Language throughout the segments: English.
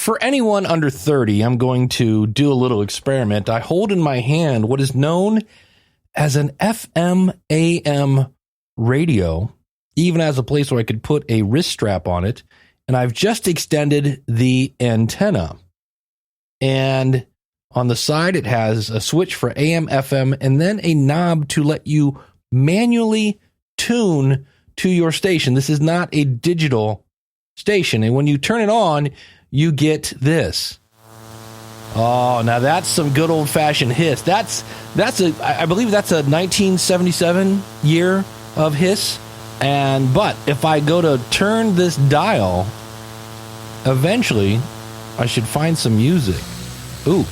For anyone under 30, I'm going to do a little experiment. I hold in my hand what is known as an FM AM radio, even as a place where I could put a wrist strap on it. And I've just extended the antenna. And on the side, it has a switch for AM, FM, and then a knob to let you manually tune to your station. This is not a digital station. And when you turn it on, you get this. Oh, now that's some good old-fashioned hiss. I believe that's a 1977 year of hiss. But if I go to turn this dial, eventually I should find some music. Ooh,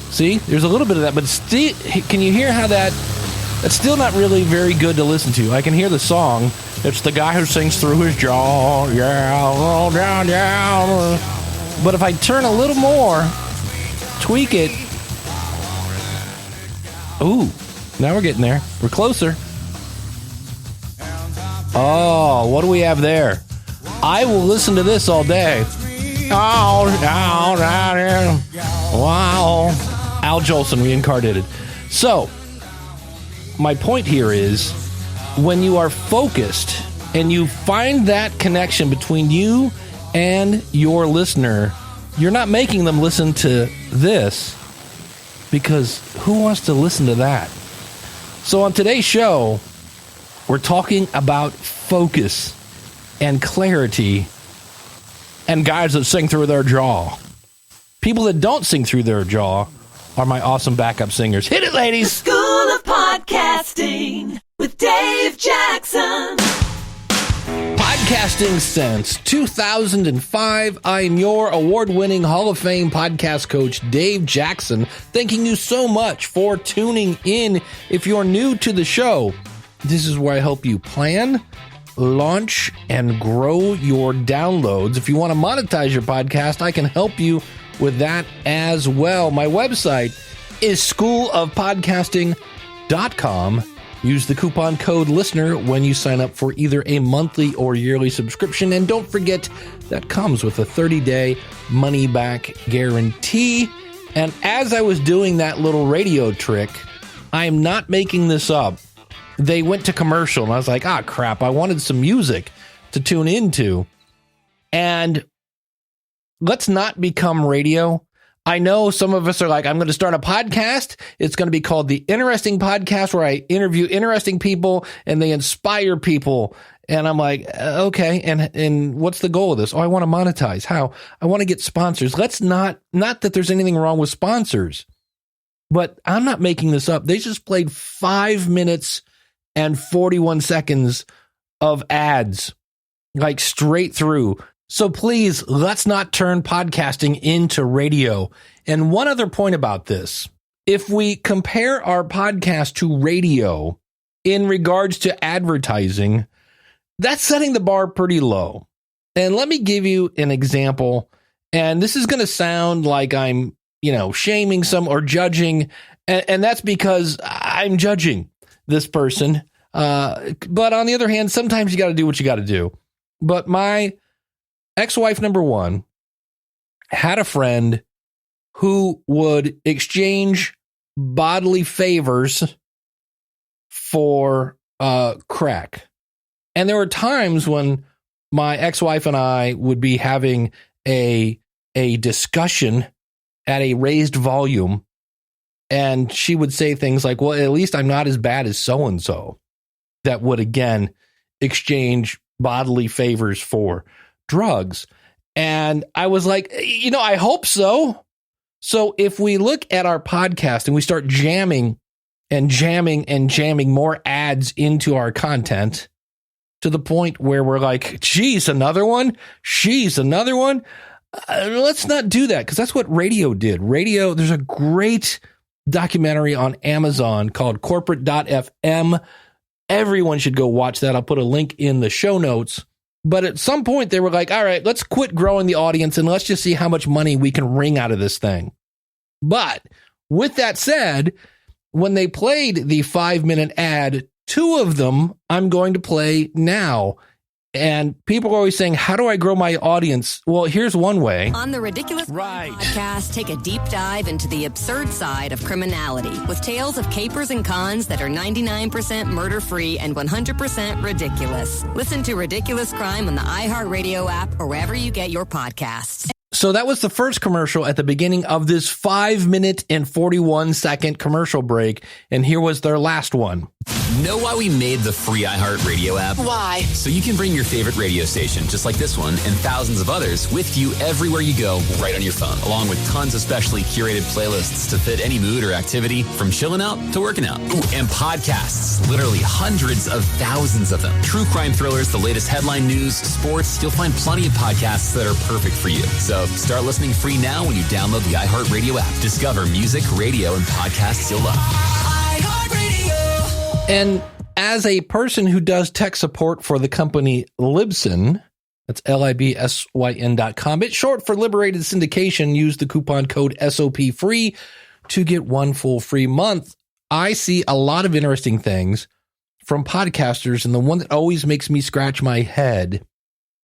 see, there's a little bit of that, but still, can you hear how that's still not really very good to listen to? I can hear the song. It's the guy who sings through his jaw. Yeah, down, down. But if I turn a little more, tweak it. Ooh, now we're getting there. We're closer. Oh, what do we have there? I will listen to this all day. Oh, wow. Al Jolson reincarnated. So, my point here is, when you are focused and you find that connection between you and your listener, you're not making them listen to this, because who wants to listen to that? So on today's show, we're talking about focus and clarity and guys that sing through their jaw. People that don't sing through their jaw are my awesome backup singers. Hit it, ladies! The School of Podcasting with Dave Jackson. Podcasting since 2005. I am your award-winning Hall of Fame podcast coach, Dave Jackson. Thanking you so much for tuning in. If you're new to the show, this is where I help you plan, launch, and grow your downloads. If you want to monetize your podcast, I can help you with that as well. My website is schoolofpodcasting.com. Use the coupon code LISTENER when you sign up for either a monthly or yearly subscription. And don't forget, that comes with a 30-day money-back guarantee. And as I was doing that little radio trick, I am not making this up. They went to commercial, and I was like, crap, I wanted some music to tune into. And let's not become radio. I know some of us are like, I'm going to start a podcast. It's going to be called The Interesting Podcast, where I interview interesting people and they inspire people. And I'm like, okay, and what's the goal of this? Oh, I want to monetize. How? I want to get sponsors. Let's not that there's anything wrong with sponsors, but I'm not making this up. They just played 5 minutes and 41 seconds of ads, like straight through. So please, let's not turn podcasting into radio. And one other point about this, if we compare our podcast to radio in regards to advertising, that's setting the bar pretty low. And let me give you an example. And this is going to sound like I'm, shaming some or judging. And that's because I'm judging this person. But on the other hand, sometimes you got to do what you got to do. But my ex-wife number one had a friend who would exchange bodily favors for crack. And there were times when my ex-wife and I would be having a discussion at a raised volume, and she would say things like, well, at least I'm not as bad as so-and-so, that would, again, exchange bodily favors for drugs. And I was like, I hope so. So if we look at our podcast and we start jamming more ads into our content to the point where we're like, geez, another one? She's another one? Let's not do that, because that's what radio did. Radio, there's a great documentary on Amazon called Corporate.fm. Everyone should go watch that. I'll put a link in the show notes. But at some point, they were like, all right, let's quit growing the audience and let's just see how much money we can wring out of this thing. But with that said, when they played the 5-minute ad, 2 of them I'm going to play now. And people are always saying, how do I grow my audience? Well, here's one way. On the Ridiculous podcast, take a deep dive into the absurd side of criminality with tales of capers and cons that are 99% murder-free and 100% ridiculous. Listen to Ridiculous Crime on the iHeart Radio app or wherever you get your podcasts. So that was the first commercial at the beginning of this 5-minute and 41-second commercial break. And here was their last one. Know why we made the free iHeart Radio app? Why? So you can bring your favorite radio station, just like this one, and thousands of others with you everywhere you go, right on your phone, along with tons of specially curated playlists to fit any mood or activity, from chilling out to working out. Ooh, and podcasts, literally hundreds of thousands of them. True crime thrillers, the latest headline news, sports. You'll find plenty of podcasts that are perfect for you. So start listening free now when you download the iHeart Radio app. Discover music, radio, and podcasts you'll love. And as a person who does tech support for the company Libsyn, that's LIBSYN.com, it's short for Liberated Syndication. Use the coupon code SOPFREE to get one full free month. I see a lot of interesting things from podcasters, and the one that always makes me scratch my head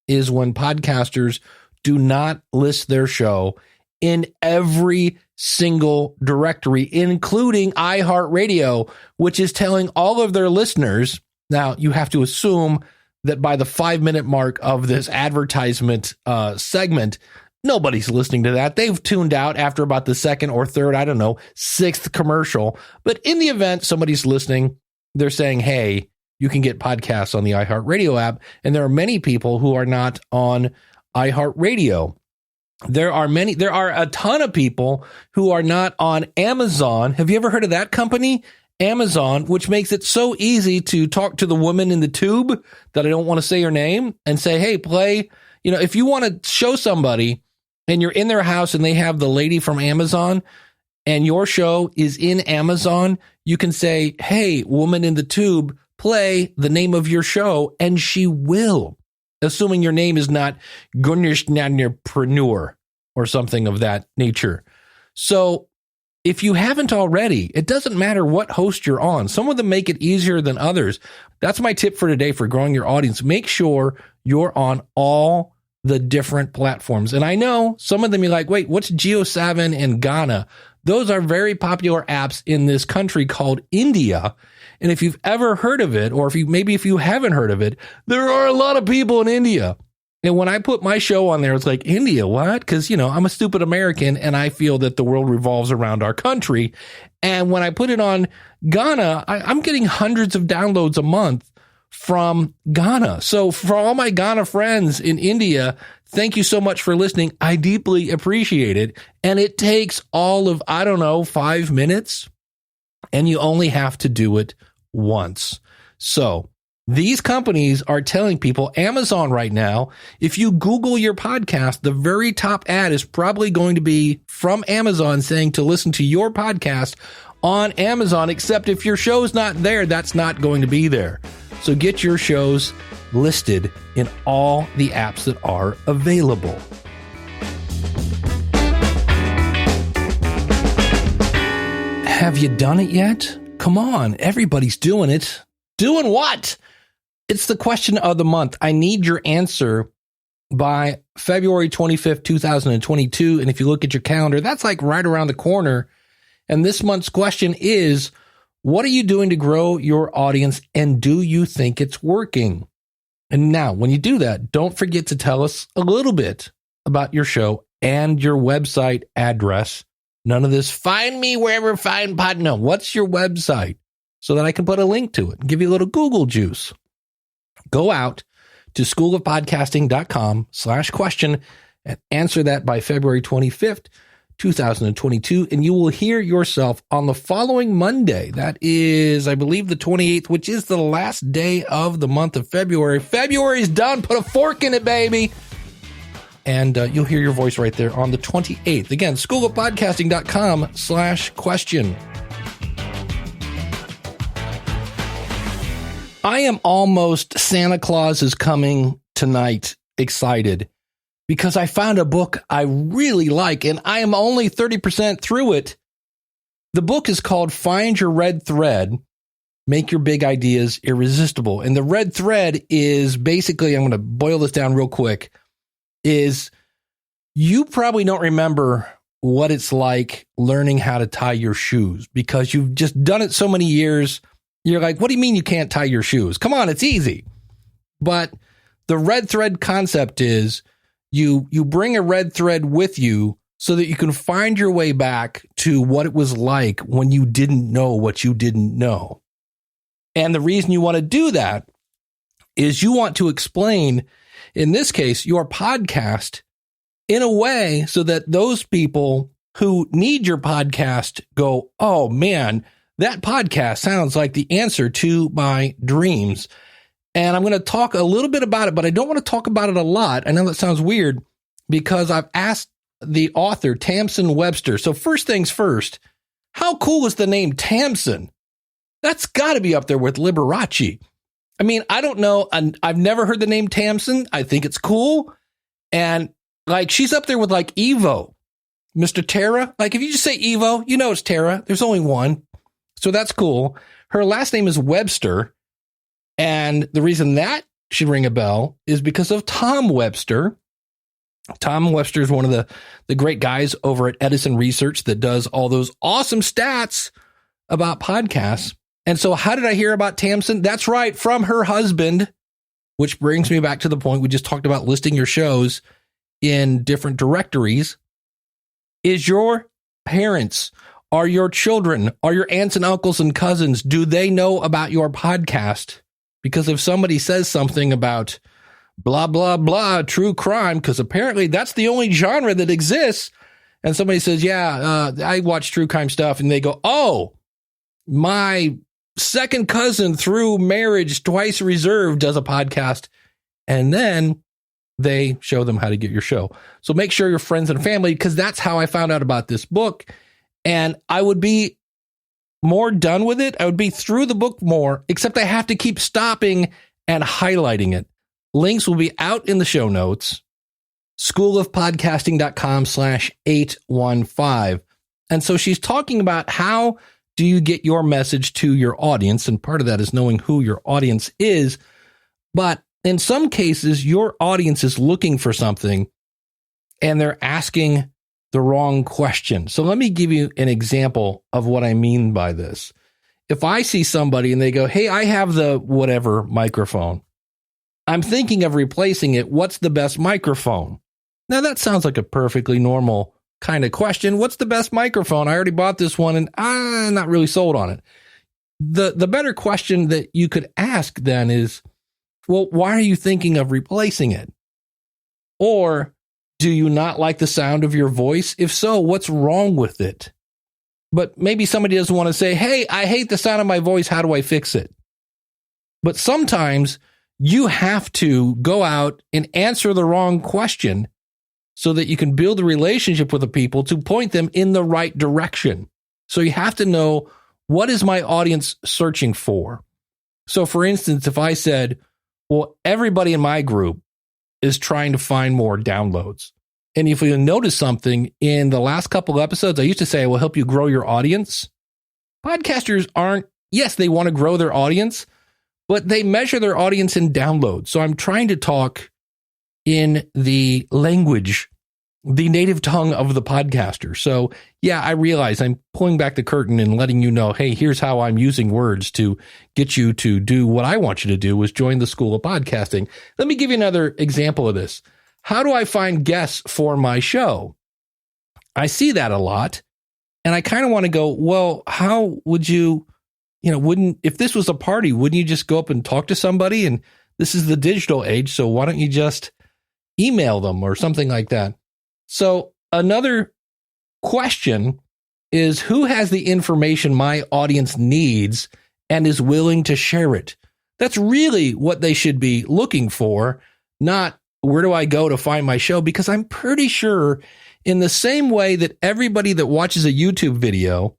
is when podcasters do not list their show in every single directory, including iHeartRadio, which is telling all of their listeners. Now, you have to assume that by the 5-minute mark of this advertisement segment, nobody's listening to that. They've tuned out after about the second or third, I don't know, sixth commercial. But in the event somebody's listening, they're saying, hey, you can get podcasts on the iHeartRadio app. And there are many people who are not on iHeartRadio. There are a ton of people who are not on Amazon. Have you ever heard of that company? Amazon, which makes it so easy to talk to the woman in the tube that I don't want to say her name and say, hey, play, if you want to show somebody and you're in their house and they have the lady from Amazon and your show is in Amazon, you can say, hey, woman in the tube, play the name of your show, and she will. Assuming your name is not Gunnerpreneur or something of that nature. So if you haven't already, it doesn't matter what host you're on. Some of them make it easier than others. That's my tip for today for growing your audience. Make sure you're on all the different platforms. And I know some of them you're like, wait, what's Geo7 and Ghana? Those are very popular apps in this country called India. And if you've ever heard of it, or if you haven't heard of it, there are a lot of people in India. And when I put my show on there, it's like, India, what? Because, I'm a stupid American and I feel that the world revolves around our country. And when I put it on Ghana, I'm getting hundreds of downloads a month from Ghana. So for all my Ghana friends in India, thank you so much for listening. I deeply appreciate it. And it takes all of, 5 minutes. And you only have to do it once. So these companies are telling people, Amazon right now, if you Google your podcast, the very top ad is probably going to be from Amazon saying to listen to your podcast on Amazon, except if your show's not there, that's not going to be there. So get your shows listed in all the apps that are available. Have you done it yet? Come on, everybody's doing it. Doing what? It's the question of the month. I need your answer by February 25th, 2022. And if you look at your calendar, that's like right around the corner. And this month's question is, what are you doing to grow your audience? And do you think it's working? And now, when you do that, don't forget to tell us a little bit about your show and your website address. None of this, find me wherever find pod. No, what's your website? So that I can put a link to it and give you a little Google juice. Go out to schoolofpodcasting.com/question and answer that by February 25th, 2022. And you will hear yourself on the following Monday. That is, I believe, the 28th, which is the last day of the month of February. February's done. Put a fork in it, baby. And you'll hear your voice right there on the 28th. Again, schoolofpodcasting.com/question. I am almost Santa Claus is coming tonight excited because I found a book I really like and I am only 30% through it. The book is called Find Your Red Thread. Make your big ideas irresistible. And the red thread is basically, I'm going to boil this down real quick, is you probably don't remember what it's like learning how to tie your shoes because you've just done it so many years. You're like, what do you mean you can't tie your shoes? Come on, it's easy. But the red thread concept is you bring a red thread with you so that you can find your way back to what it was like when you didn't know what you didn't know. And the reason you want to do that is you want to explain, in this case, your podcast in a way so that those people who need your podcast go, oh man, that podcast sounds like the answer to my dreams. And I'm going to talk a little bit about it, but I don't want to talk about it a lot. I know that sounds weird because I've asked the author, Tamsin Webster. So first things first, how cool is the name Tamsin? That's got to be up there with Liberace. I mean, I don't know. I've never heard the name Tamsin. I think it's cool. And like, she's up there with like Evo, Mr. Tara. Like, if you just say Evo, you know it's Tara. There's only one. So that's cool. Her last name is Webster. And the reason that should ring a bell is because of Tom Webster. Tom Webster is one of the great guys over at Edison Research that does all those awesome stats about podcasts. And so how did I hear about Tamsin? That's right, from her husband, which brings me back to the point we just talked about, listing your shows in different directories. Is your parents, are your children, are your aunts and uncles and cousins, do they know about your podcast? Because if somebody says something about blah, blah, blah, true crime, because apparently that's the only genre that exists, and somebody says, yeah, I watch true crime stuff, and they go, oh, my second cousin through marriage twice reserved does a podcast, and then they show them how to get your show. So make sure your friends and family, because that's how I found out about this book. And I would be more done with it. I would be through the book more, except I have to keep stopping and highlighting it. Links will be out in the show notes. schoolofpodcasting.com/815. And so she's talking about how do you get your message to your audience? And part of that is knowing who your audience is. But in some cases, your audience is looking for something and they're asking the wrong question. So let me give you an example of what I mean by this. If I see somebody and they go, hey, I have the whatever microphone, I'm thinking of replacing it. What's the best microphone? Now that sounds like a perfectly normal kind of question. What's the best microphone? I already bought this one and I'm not really sold on it. The better question that you could ask then is, well, why are you thinking of replacing it? Or do you not like the sound of your voice? If so, what's wrong with it? But maybe somebody doesn't want to say, hey, I hate the sound of my voice. How do I fix it? But sometimes you have to go out and answer the wrong question so that you can build a relationship with the people to point them in the right direction. So you have to know, what is my audience searching for? So for instance, if I said, well, everybody in my group is trying to find more downloads. And if you notice something in the last couple of episodes, I used to say, I will help you grow your audience. Podcasters aren't, yes, they want to grow their audience, but they measure their audience in downloads. So I'm trying to talk in the language, the native tongue of the podcaster. So yeah, I realize I'm pulling back the curtain and letting you know, hey, here's how I'm using words to get you to do what I want you to do, is join the School of Podcasting. Let me give you another example of this. How do I find guests for my show? I see that a lot. And I kind of want to go, well, how would you, if this was a party, wouldn't you just go up and talk to somebody? And this is the digital age, so why don't you just email them or something like that? So another question is, who has the information my audience needs and is willing to share it? That's really what they should be looking for, not where do I go to find my show? Because I'm pretty sure in the same way that everybody that watches a YouTube video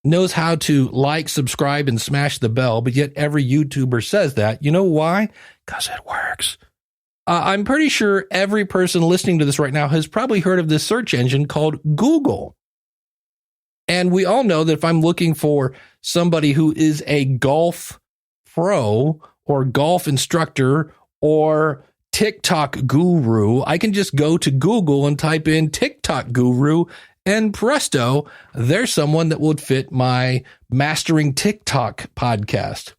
knows how to like, subscribe, and smash the bell, but yet every YouTuber says that. You know why? Because it works. I'm pretty sure every person listening to this right now has probably heard of this search engine called Google. And we all know that if I'm looking for somebody who is a golf pro or golf instructor or TikTok guru, I can just go to Google and type in TikTok guru, and presto, there's someone that would fit my Mastering TikTok podcast.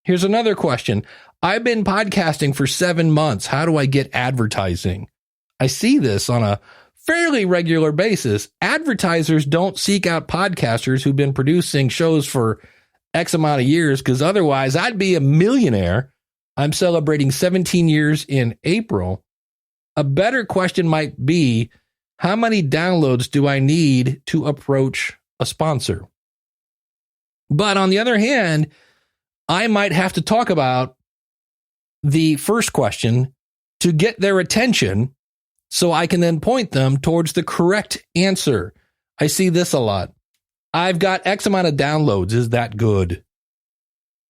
Here's another question. I've been podcasting for 7 months. How do I get advertising? I see this on a fairly regular basis. Advertisers don't seek out podcasters who've been producing shows for X amount of years, because otherwise I'd be a millionaire. I'm celebrating 17 years in April. A better question might be, how many downloads do I need to approach a sponsor? But on the other hand, I might have to talk about the first question to get their attention so I can then point them towards the correct answer. I see this a lot. I've got X amount of downloads. Is that good?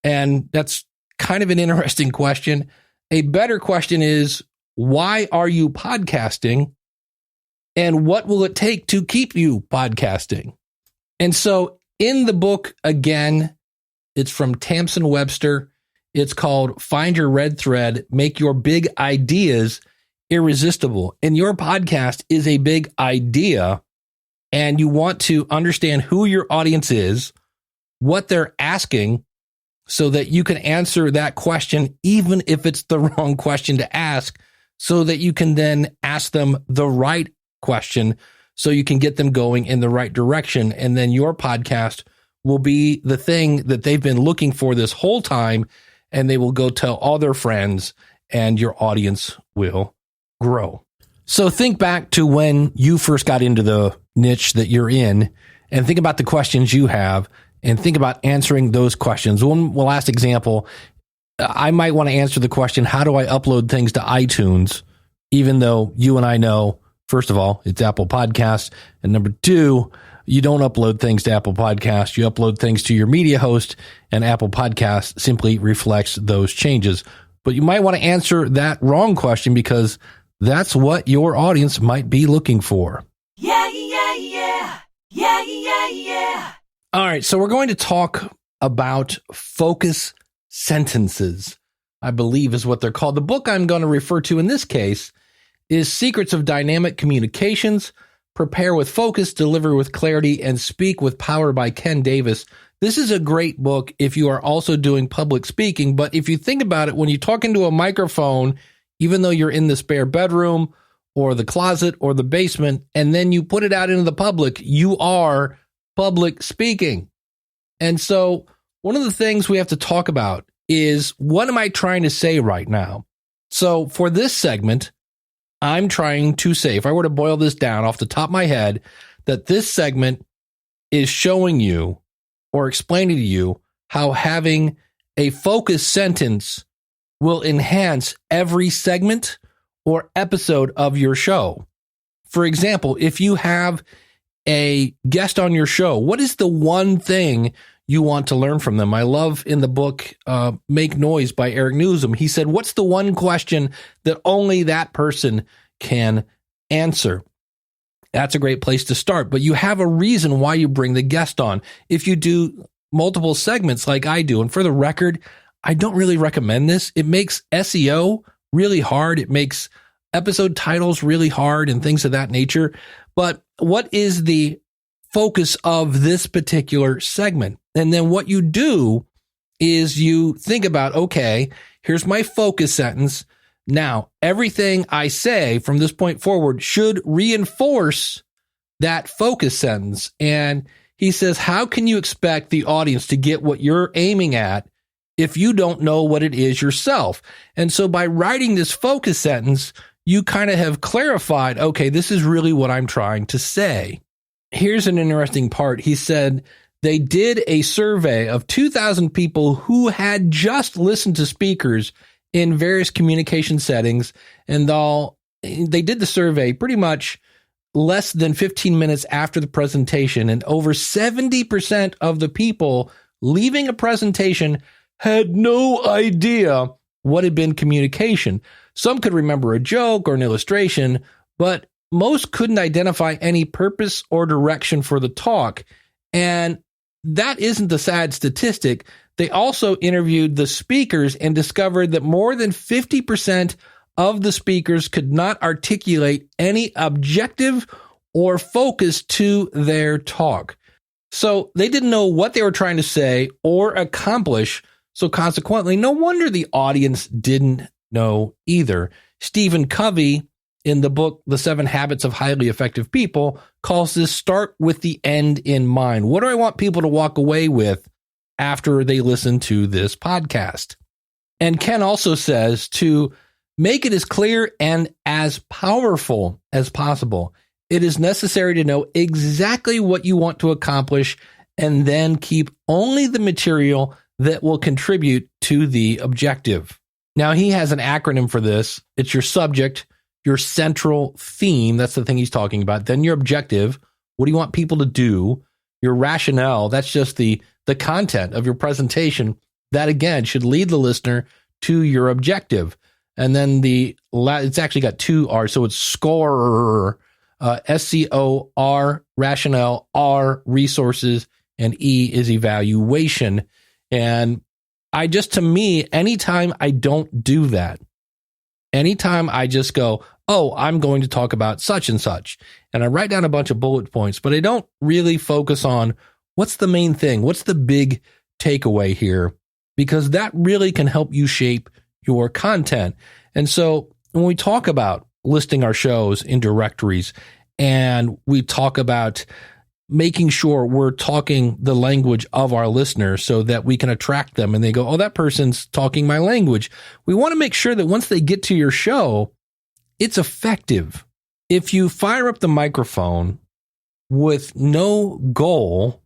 And that's kind of an interesting question. A better question is, why are you podcasting? And what will it take to keep you podcasting? And so in the book, again, it's from Tamsen Webster. It's called Find Your Red Thread, Make Your Big Ideas Irresistible. And your podcast is a big idea, and you want to understand who your audience is, what they're asking, so that you can answer that question, even if it's the wrong question to ask, so that you can then ask them the right question, so you can get them going in the right direction. And then your podcast will be the thing that they've been looking for this whole time, and they will go tell all their friends, and your audience will grow. So think back to when you first got into the niche that you're in, and think about the questions you have, and think about answering those questions. One last example, I might want to answer the question, how do I upload things to iTunes? Even though you and I know, first of all, it's Apple Podcasts. And number two, you don't upload things to Apple Podcasts. You upload things to your media host, and Apple Podcasts simply reflects those changes. But you might want to answer that wrong question, because that's what your audience might be looking for. Yeah, yeah, yeah. Yeah, yeah, yeah. All right, so we're going to talk about focus sentences, I believe is what they're called. The book I'm going to refer to in this case is Secrets of Dynamic Communications, Prepare with Focus, Deliver with Clarity, and Speak with Power by Ken Davis. This is a great book if you are also doing public speaking, but if you think about it, when you talk into a microphone, even though you're in the spare bedroom or the closet or the basement, and then you put it out into the public, you are public speaking. And so one of the things we have to talk about is, what am I trying to say right now? So for this segment, I'm trying to say, if I were to boil this down off the top of my head, that this segment is showing you or explaining to you how having a focused sentence will enhance every segment or episode of your show. For example, if you have a guest on your show, what is the one thing you want to learn from them? I love in the book, Make Noise by Eric Newsom. He said, what's the one question that only that person can answer? That's a great place to start, but you have a reason why you bring the guest on. If you do multiple segments like I do, and for the record, I don't really recommend this. It makes SEO really hard. It makes episode titles really hard and things of that nature. But what is the focus of this particular segment? And then what you do is you think about, okay, here's my focus sentence. Now, everything I say from this point forward should reinforce that focus sentence. And he says, how can you expect the audience to get what you're aiming at if you don't know what it is yourself? And so by writing this focus sentence, you kind of have clarified, okay, this is really what I'm trying to say. Here's an interesting part. He said they did a survey of 2,000 people who had just listened to speakers in various communication settings, and they did the survey pretty much less than 15 minutes after the presentation, and over 70% of the people leaving a presentation had no idea what had been communication. Some could remember a joke or an illustration, but most couldn't identify any purpose or direction for the talk. And that isn't the sad statistic. They also interviewed the speakers and discovered that more than 50% of the speakers could not articulate any objective or focus to their talk. So they didn't know what they were trying to say or accomplish. So consequently, no wonder the audience didn't know either. Stephen Covey, in the book, The 7 Habits of Highly Effective People, calls this start with the end in mind. What do I want people to walk away with after they listen to this podcast? And Ken also says to make it as clear and as powerful as possible. It is necessary to know exactly what you want to accomplish and then keep only the material that will contribute to the objective. Now, he has an acronym for this. It's your subject, your central theme. That's the thing he's talking about. Then your objective. What do you want people to do? Your rationale. That's just the content of your presentation. That, again, should lead the listener to your objective. And then it's actually got 2 R's. So it's SCORE, SCOR, rationale, R, resources, and E is evaluation. And to me, anytime I don't do that, anytime I just go, oh, I'm going to talk about such and such, and I write down a bunch of bullet points, but I don't really focus on what's the main thing, what's the big takeaway here, because that really can help you shape your content. And so when we talk about listing our shows in directories, and we talk about making sure we're talking the language of our listeners so that we can attract them and they go, oh, that person's talking my language. We want to make sure that once they get to your show, it's effective. If you fire up the microphone with no goal,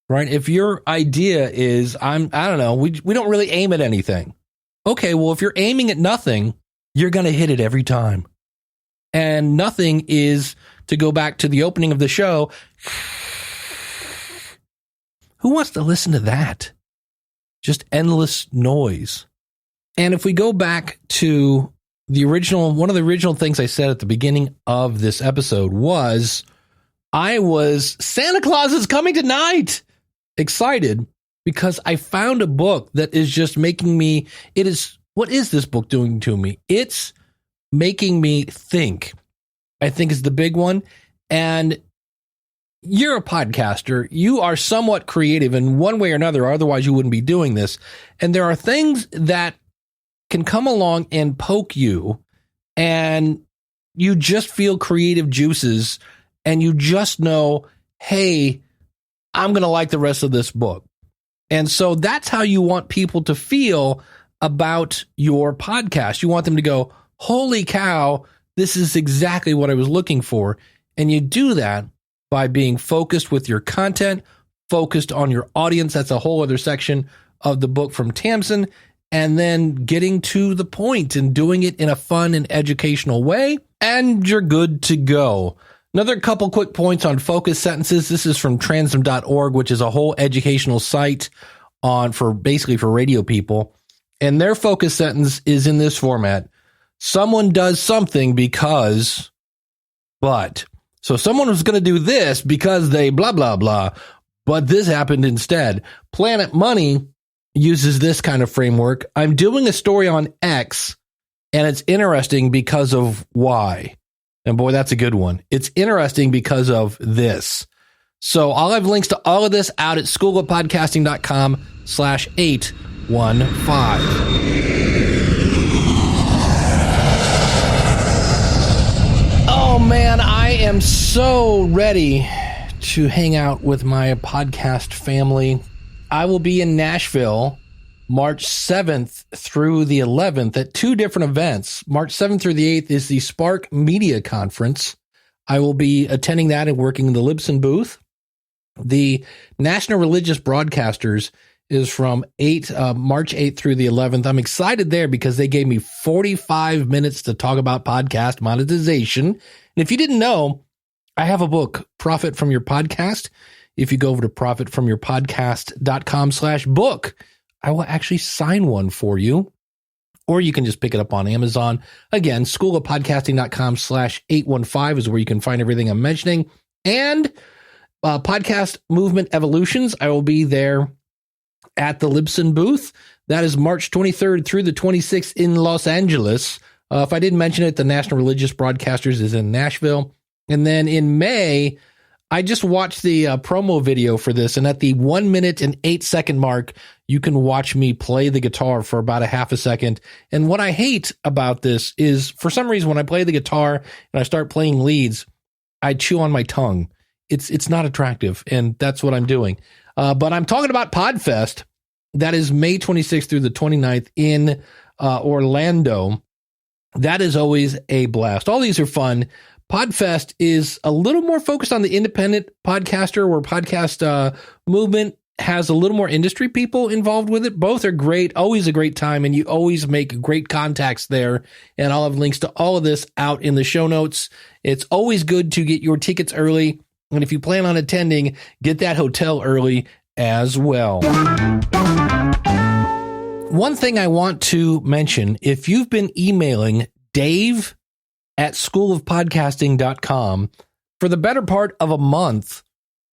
right? If your idea is, I don't know, we don't really aim at anything. Okay, well, if you're aiming at nothing, you're going to hit it every time. And nothing is, to go back to the opening of the show, who wants to listen to that? Just endless noise. And if we go back to one of the original things I said at the beginning of this episode was, Santa Claus is coming tonight. Excited because I found a book that is just making me, what is this book doing to me? It's making me think, I think is the big one. And you're a podcaster. You are somewhat creative in one way or another. Otherwise, you wouldn't be doing this. And there are things that can come along and poke you, and you just feel creative juices, and you just know, hey, I'm going to like the rest of this book. And so that's how you want people to feel about your podcast. You want them to go, holy cow, this is exactly what I was looking for. And you do that by being focused with your content, focused on your audience. That's a whole other section of the book from Tamsin. And then getting to the point and doing it in a fun and educational way, and you're good to go. Another couple quick points on focus sentences. This is from transom.org, which is a whole educational site for radio people. And their focus sentence is in this format. Someone does something because, but. So someone was going to do this because they blah, blah, blah, but this happened instead. Planet Money uses this kind of framework. I'm doing a story on X, and it's interesting because of Y. And boy, that's a good one. It's interesting because of this. So I'll have links to all of this out at schoolofpodcasting.com/815. Oh man, I am so ready to hang out with my podcast family. I will be in Nashville March 7th through the 11th at 2 different events. March 7th through the 8th is the Spark Media Conference. I will be attending that and working in the Libsyn booth. The National Religious Broadcasters is from March 8th through the 11th. I'm excited there because they gave me 45 minutes to talk about podcast monetization. And if you didn't know, I have a book, Profit from Your Podcast. If you go over to profitfromyourpodcast.com/book, I will actually sign one for you, or you can just pick it up on Amazon. Again, schoolofpodcasting.com/815 is where you can find everything I'm mentioning. And Podcast Movement Evolutions. I will be there at the Libsyn booth. That is March 23rd through the 26th in Los Angeles. If I didn't mention it, the National Religious Broadcasters is in Nashville. And then in May, I just watched the promo video for this, and at the 1 minute and 8 second mark, you can watch me play the guitar for about a half a second. And what I hate about this is, for some reason, when I play the guitar and I start playing leads, I chew on my tongue. It's not attractive, and that's what I'm doing. But I'm talking about PodFest. That is May 26th through the 29th in Orlando. That is always a blast. All these are fun. PodFest is a little more focused on the independent podcaster, where Podcast Movement has a little more industry people involved with it. Both are great, always a great time, and you always make great contacts there. And I'll have links to all of this out in the show notes. It's always good to get your tickets early. And if you plan on attending, get that hotel early as well. One thing I want to mention, if you've been emailing Dave at schoolofpodcasting.com for the better part of a month,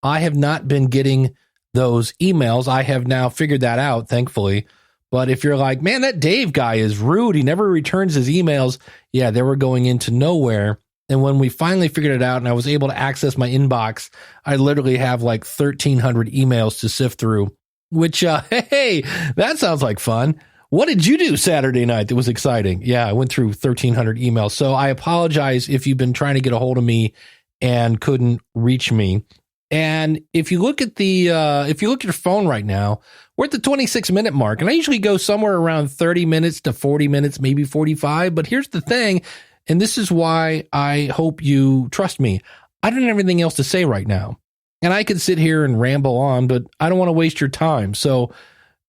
I have not been getting those emails. I have now figured that out, thankfully. But if you're like, man, that Dave guy is rude, he never returns his emails. Yeah, they were going into nowhere. And when we finally figured it out and I was able to access my inbox, I literally have like 1,300 emails to sift through, which, hey, that sounds like fun. What did you do Saturday night that was exciting? Yeah, I went through 1,300 emails. So I apologize if you've been trying to get a hold of me and couldn't reach me. And if you look at if you look at your phone right now, we're at the 26-minute mark. And I usually go somewhere around 30 minutes to 40 minutes, maybe 45. But here's the thing, and this is why I hope you trust me. I don't have anything else to say right now. And I could sit here and ramble on, but I don't want to waste your time. So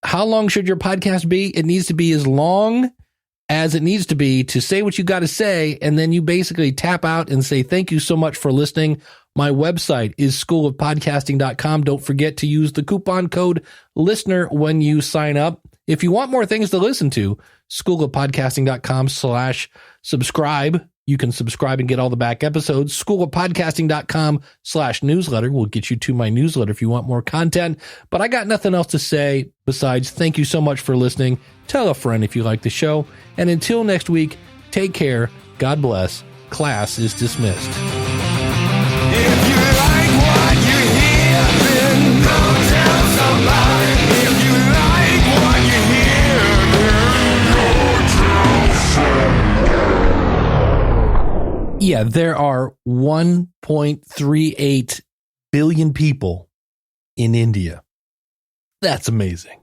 how long should your podcast be? It needs to be as long as it needs to be to say what you got to say. And then you basically tap out and say, thank you so much for listening. My website is schoolofpodcasting.com. Don't forget to use the coupon code LISTENER when you sign up. If you want more things to listen to, schoolofpodcasting.com/subscribe. You can subscribe and get all the back episodes. Schoolofpodcasting.com/newsletter will get you to my newsletter if you want more content. But I got nothing else to say besides thank you so much for listening. Tell a friend if you like the show. And until next week, take care. God bless. Class is dismissed. If you like what you hear, then go tell somebody. If you like what you hear, then go tell somebody. Yeah, there are 1.38 billion people in India. That's amazing.